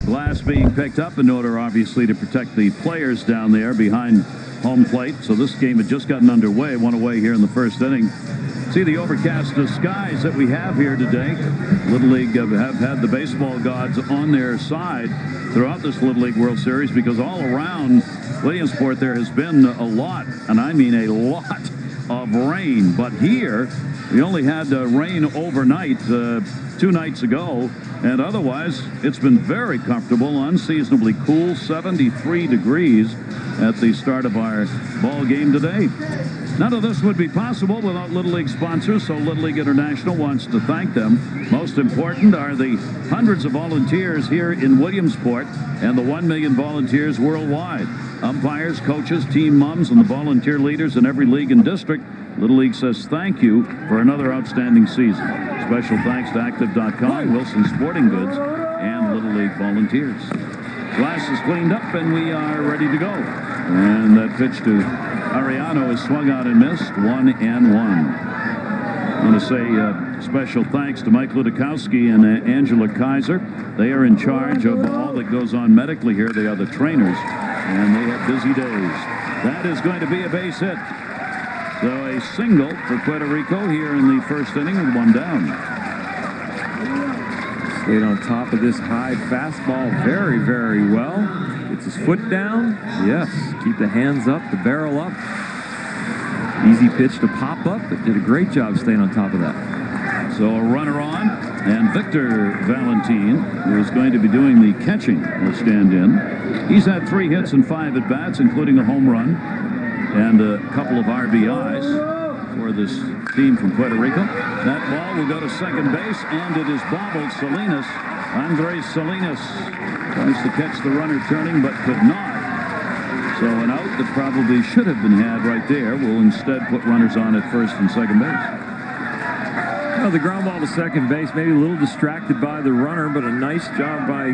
Glass being picked up in order, obviously, to protect the players down there behind home plate. So this game had just gotten underway, one away here in the first inning. See the overcast skies that we have here today. Little League have had the baseball gods on their side throughout this Little League World Series, because all around Williamsport there has been a lot, and I mean a lot, of rain. But here we only had rain overnight 2 nights ago, and otherwise it's been very comfortable, unseasonably cool, 73 degrees at the start of our ball game today. None of this would be possible without Little League sponsors, so Little League International wants to thank them. Most important are the hundreds of volunteers here in Williamsport and the 1 million volunteers worldwide. Umpires, coaches, team moms, and the volunteer leaders in every league and district. Little League says thank you for another outstanding season. Special thanks to Active.com, Wilson Sporting Goods, and Little League volunteers. Glass is cleaned up and we are ready to go. And that pitch to Ariano is swung out and missed, 1-1. I want to say special thanks to Mike Ludikowski and Angela Kaiser. They are in charge of all that goes on medically here. They are the trainers, and they have busy days. That is going to be a base hit. So a single for Puerto Rico here in the first inning with 1 down. Stayed on top of this high fastball very, very well. Gets his foot down. Yes, keep the hands up, the barrel up. Easy pitch to pop up, but did a great job staying on top of that. So a runner on, and Victor Valentin, who is going to be doing the catching, will stand in. He's had 3 hits and 5 at-bats, including a home run and a couple of RBIs for this team from Puerto Rico. That ball will go to second base, and it is bobbled. Salinas, Andres Salinas, tries to catch the runner turning, but could not. So an out that probably should have been had right there will instead put runners on at first and second base. Well, the ground ball to second base, maybe a little distracted by the runner, but a nice job by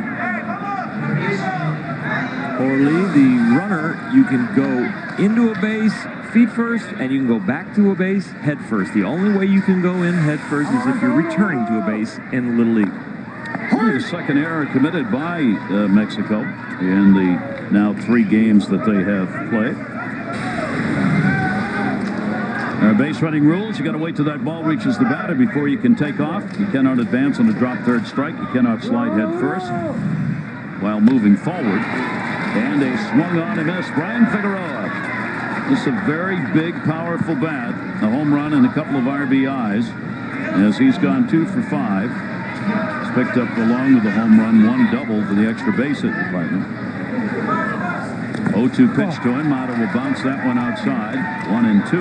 Orly. The runner, you can go into a base feet first, and you can go back to a base head first. The only way you can go in head first is if you're returning to a base in the Little League. The second error committed by Mexico in the now 3 games that they have played. Our base running rules: you got to wait till that ball reaches the batter before you can take off. You cannot advance on a drop third strike. You cannot slide head first while moving forward. And a swung on and miss. Brian Figueroa. This is a very big, powerful bat. A home run and a couple of RBIs as he's gone 2 for 5. He's picked up, along with the home run, 1 double for the extra base hit department. 0-2 pitch to him. Mata will bounce that one outside. 1-2.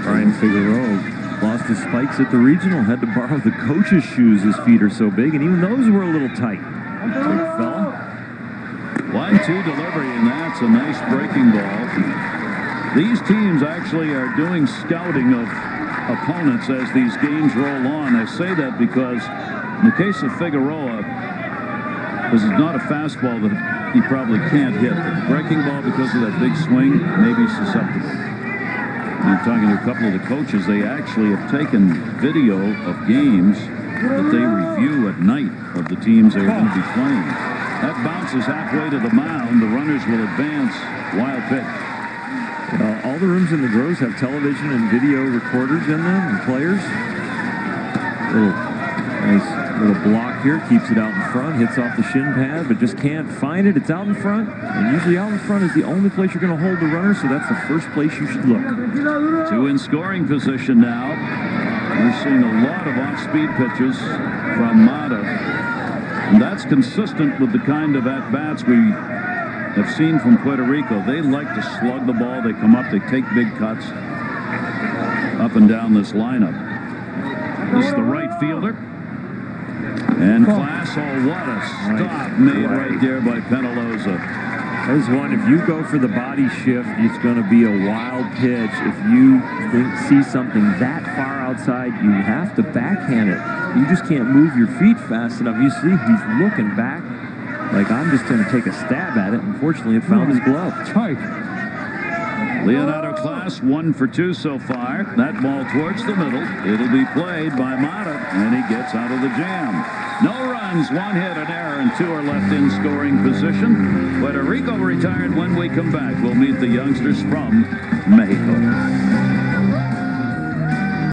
Brian Figueroa lost his spikes at the regional, had to borrow the coach's shoes. His feet are so big, and even those were a little tight. Big fella. 1-2 delivery, and that's a nice breaking ball. These teams actually are doing scouting of opponents as these games roll on. I say that because in the case of Figueroa, this is not a fastball that he probably can't hit. The breaking ball, because of that big swing, may be susceptible. I'm talking to a couple of the coaches. They actually have taken video of games that they review at night of the teams they're going to be playing. That bounces halfway to the mound. The runners will advance. Wild pitch. All the rooms in the grows have television and video recorders in them, and players. Nice little block here, keeps it out in front, hits off the shin pad, but just can't find it. It's out in front, and usually out in front is the only place you're going to hold the runner, so that's the first place you should look. 2 in scoring position now. We're seeing a lot of off-speed pitches from Mata, and that's consistent with the kind of at-bats we have seen from Puerto Rico. They like to slug the ball. They come up, they take big cuts up and down this lineup. This is the right fielder. And Class, oh, what a stop made right there by Penaloza. There's one, if you go for the body shift, it's going to be a wild pitch. If you see something that far outside, you have to backhand it. You just can't move your feet fast enough. You see, he's looking back like, I'm just going to take a stab at it. Unfortunately, it found his glove. Leonardo class, 1 for 2 so far. That ball towards the middle. It'll be played by Mata, and he gets out of the jam. No runs, 1 hit, an error, and 2 are left in scoring position. Puerto Rico retired. When we come back, we'll meet the youngsters from Mexico.